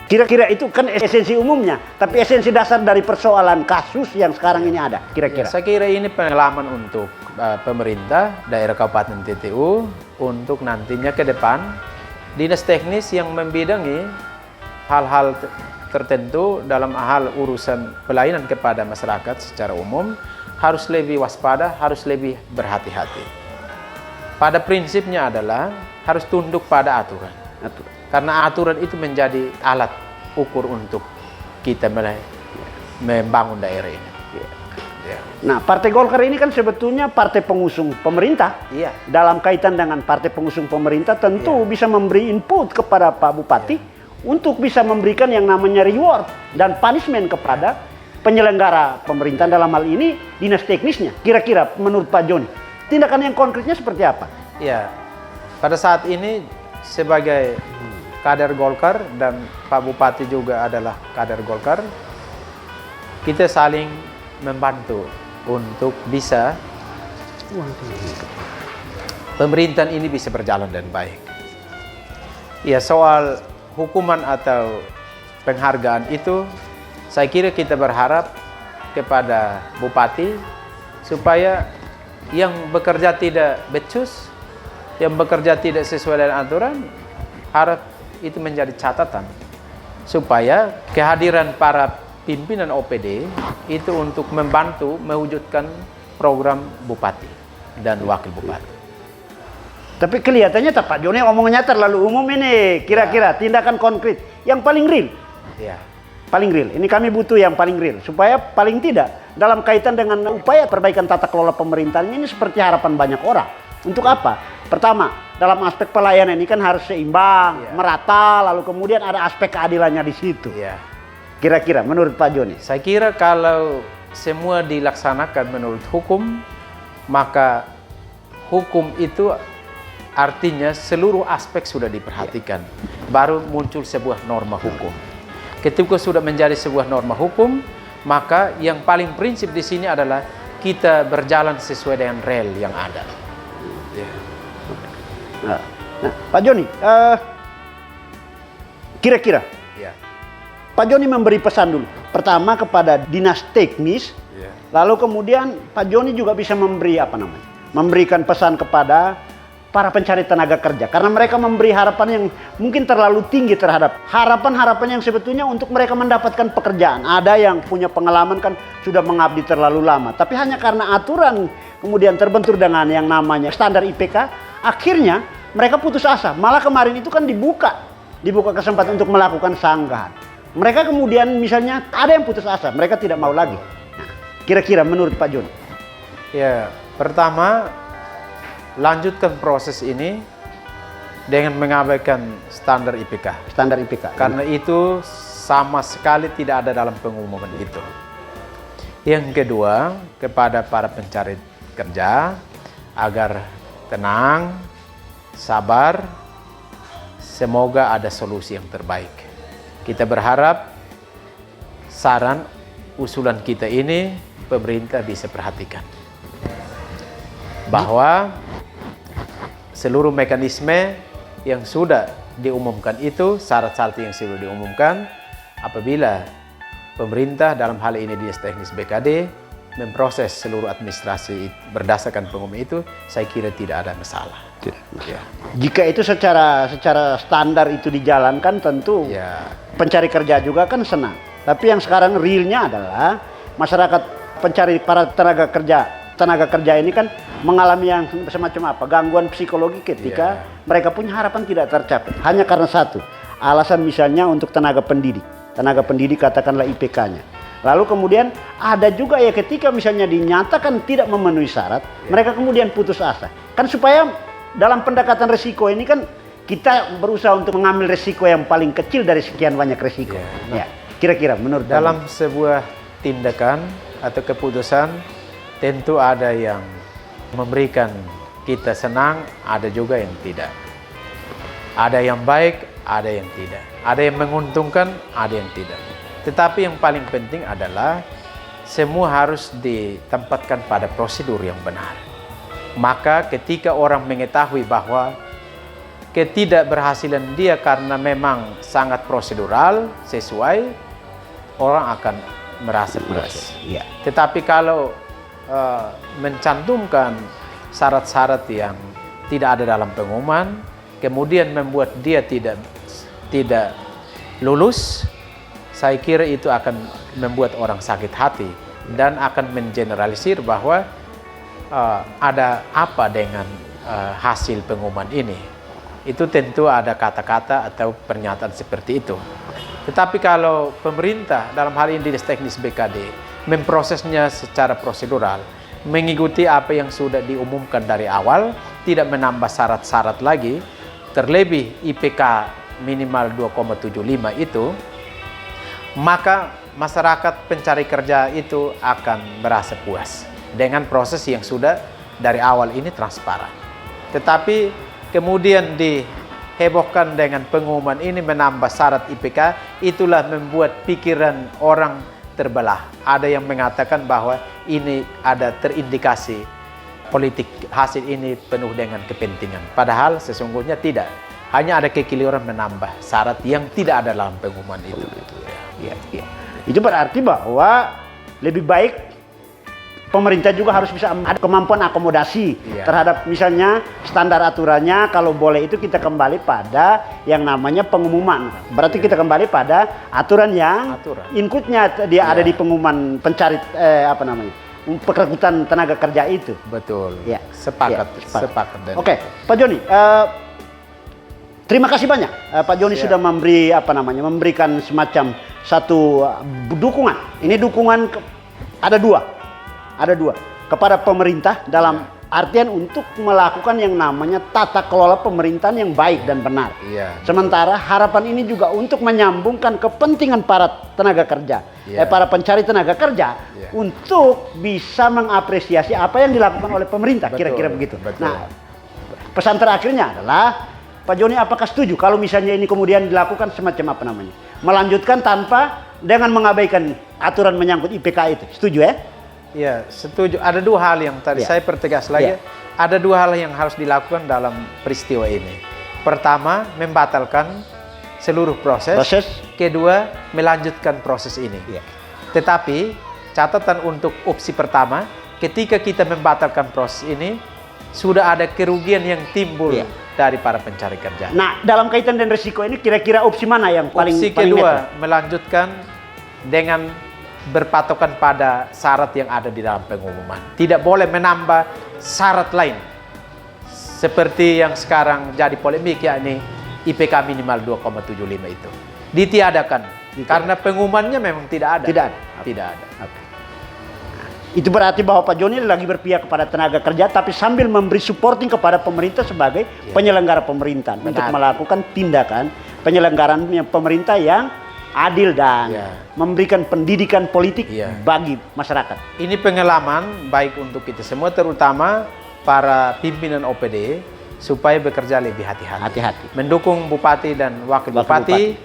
Kira-kira itu kan esensi umumnya, tapi esensi dasar dari persoalan kasus yang sekarang ini ada, kira-kira. Saya kira ini pengalaman untuk pemerintah, daerah Kabupaten TTU, untuk nantinya ke depan, dinas teknis yang membidangi hal-hal tertentu dalam hal urusan pelayanan kepada masyarakat secara umum, harus lebih waspada, harus lebih berhati-hati. Pada prinsipnya adalah harus tunduk pada aturan. Karena aturan itu menjadi alat ukur untuk kita membangun daerah ini. Ya. Nah, Partai Golkar ini kan sebetulnya partai pengusung pemerintah. Iya. Dalam kaitan dengan partai pengusung pemerintah tentu bisa memberi input kepada Pak Bupati untuk bisa memberikan yang namanya reward dan punishment kepada penyelenggara pemerintahan, dalam hal ini dinas teknisnya. Kira-kira menurut Pak Joni, tindakan yang konkretnya seperti apa? Ya, pada saat ini sebagai kader Golkar dan Pak Bupati juga adalah kader Golkar, kita saling membantu untuk bisa pemerintahan ini bisa berjalan dengan baik. Ya, soal hukuman atau penghargaan itu, saya kira kita berharap kepada Bupati supaya yang bekerja tidak becus, yang bekerja tidak sesuai dengan aturan, harap itu menjadi catatan supaya kehadiran para pimpinan OPD itu untuk membantu mewujudkan program Bupati dan Wakil Bupati. Tapi kelihatannya Pak Joni omongannya terlalu umum ini. Kira-kira tindakan konkret yang paling real. Ya. Paling real. Ini kami butuh yang paling real supaya paling tidak dalam kaitan dengan upaya perbaikan tata kelola pemerintahan ini seperti harapan banyak orang. Untuk apa? Pertama, dalam aspek pelayanan ini kan harus seimbang, merata, lalu kemudian ada aspek keadilannya di situ. Kira-kira menurut Pak Joni? Saya kira kalau semua dilaksanakan menurut hukum, maka hukum itu artinya seluruh aspek sudah diperhatikan. Baru muncul sebuah norma hukum. Ketika sudah menjadi sebuah norma hukum, maka yang paling prinsip di sini adalah kita berjalan sesuai dengan rel yang ada. Nah, Pak Joni, kira-kira Pak Joni memberi pesan dulu. Pertama kepada dinas teknis, lalu kemudian Pak Joni juga bisa memberi memberikan pesan kepada para pencari tenaga kerja, karena mereka memberi harapan yang mungkin terlalu tinggi terhadap harapan-harapan yang sebetulnya untuk mereka mendapatkan pekerjaan. Ada yang punya pengalaman kan sudah mengabdi terlalu lama, tapi hanya karena aturan kemudian terbentur dengan yang namanya standar IPK, akhirnya mereka putus asa. Malah kemarin itu kan dibuka kesempatan untuk melakukan sanggahan. Mereka kemudian misalnya ada yang putus asa, mereka tidak mau lagi. Nah, kira-kira menurut Pak Joni? Ya, pertama lanjutkan proses ini dengan mengabaikan standar IPK. Standar IPK. Karena itu sama sekali tidak ada dalam pengumuman itu. Yang kedua, kepada para pencari kerja agar tenang, sabar, semoga ada solusi yang terbaik. Kita berharap saran usulan kita ini pemerintah bisa perhatikan. Bahwa seluruh mekanisme yang sudah diumumkan itu, syarat-syarat yang sudah diumumkan, apabila pemerintah dalam hal ini dinas teknis BKD memproses seluruh administrasi berdasarkan pengumuman itu, saya kira tidak ada masalah. Ya. Jika itu secara standar itu dijalankan, tentu pencari kerja juga kan senang. Tapi yang sekarang realnya adalah masyarakat pencari para tenaga kerja ini kan mengalami yang semacam gangguan psikologi ketika mereka punya harapan tidak tercapai. Hanya karena satu alasan, misalnya untuk tenaga pendidik katakanlah IPK-nya. Lalu kemudian ada juga ketika misalnya dinyatakan tidak memenuhi syarat, mereka kemudian putus asa. Kan supaya dalam pendekatan risiko ini kan kita berusaha untuk mengambil risiko yang paling kecil dari sekian banyak risiko. Kira-kira menurut dalam sebuah tindakan atau keputusan tentu ada yang memberikan kita senang, ada juga yang tidak. Ada yang baik, ada yang tidak. Ada yang menguntungkan, ada yang tidak. Tetapi yang paling penting adalah semua harus ditempatkan pada prosedur yang benar. Maka ketika orang mengetahui bahwa ketidakberhasilan dia karena memang sangat prosedural, sesuai, orang akan merasa puas. Iya. Tetapi Tetapi kalau mencantumkan syarat-syarat yang tidak ada dalam pengumuman, kemudian membuat dia tidak lulus, saya kira itu akan membuat orang sakit hati dan akan mengeneralisir bahwa ada apa dengan hasil pengumuman ini. Itu tentu ada kata-kata atau pernyataan seperti itu. Tetapi kalau pemerintah dalam hal ini Dinas Teknis BKD memprosesnya secara prosedural, mengikuti apa yang sudah diumumkan dari awal, tidak menambah syarat-syarat lagi, terlebih IPK minimal 2,75 itu, maka masyarakat pencari kerja itu akan merasa puas dengan proses yang sudah dari awal ini transparan. Tetapi kemudian dihebohkan dengan pengumuman ini menambah syarat IPK, itulah membuat pikiran orang terbelah. Ada yang mengatakan bahwa ini ada terindikasi politik, hasil ini penuh dengan kepentingan. Padahal sesungguhnya tidak. Hanya ada kekeliruan menambah syarat yang tidak ada dalam pengumuman itu. Ya, ya. Itu berarti bahwa lebih baik pemerintah juga harus bisa ada kemampuan akomodasi terhadap misalnya standar aturannya. Kalau boleh itu kita kembali pada yang namanya pengumuman. Berarti kita kembali pada aturan yang inputnya dia ada di pengumuman pencari perekrutan tenaga kerja itu. Betul. Ya. Sepakat. Oke, Pak Joni. Terima kasih banyak Pak Joni sudah memberikan semacam satu dukungan. Ini dukungan ada dua kepada pemerintah dalam artian untuk melakukan yang namanya tata kelola pemerintahan yang baik dan benar. Sementara harapan ini juga untuk menyambungkan kepentingan para tenaga kerja, para pencari tenaga kerja untuk bisa mengapresiasi apa yang dilakukan oleh pemerintah. Kira-kira begitu. Nah, pesan terakhirnya adalah Pak Joni, apakah setuju kalau misalnya ini kemudian dilakukan semacam melanjutkan tanpa dengan mengabaikan aturan menyangkut IPK itu? Setuju ya? Ya, setuju. Ada dua hal yang tadi saya pertegas lagi. Ada dua hal yang harus dilakukan dalam peristiwa ini. Pertama, membatalkan seluruh proses. Kedua, melanjutkan proses ini. Tetapi catatan untuk opsi pertama, ketika kita membatalkan proses ini, sudah ada kerugian yang timbul dari para pencari kerja. Nah, dalam kaitan dan risiko ini kira-kira opsi mana yang paling opsi kedua, melanjutkan dengan berpatokan pada syarat yang ada di dalam pengumuman. Tidak boleh menambah syarat lain. Seperti yang sekarang jadi polemik, yakni IPK minimal 2,75 itu. Ditiadakan. Karena pengumumannya memang tidak ada. Tidak ada. Itu berarti bahwa Pak Joni lagi berpihak kepada tenaga kerja, tapi sambil memberi supporting kepada pemerintah sebagai penyelenggara pemerintahan untuk melakukan tindakan penyelenggaraan pemerintah yang adil dan memberikan pendidikan politik bagi masyarakat. Ini pengalaman baik untuk kita semua, terutama para pimpinan OPD, supaya bekerja lebih hati-hati. Mendukung Bupati dan Wakil Bupati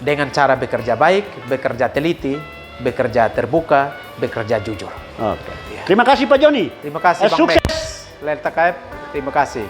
dengan cara bekerja baik, bekerja teliti, bekerja terbuka, bekerja jujur. Oke. Terima kasih Pak Joni. Terima kasih Bang Sukses. Lelta Kaib. Terima kasih.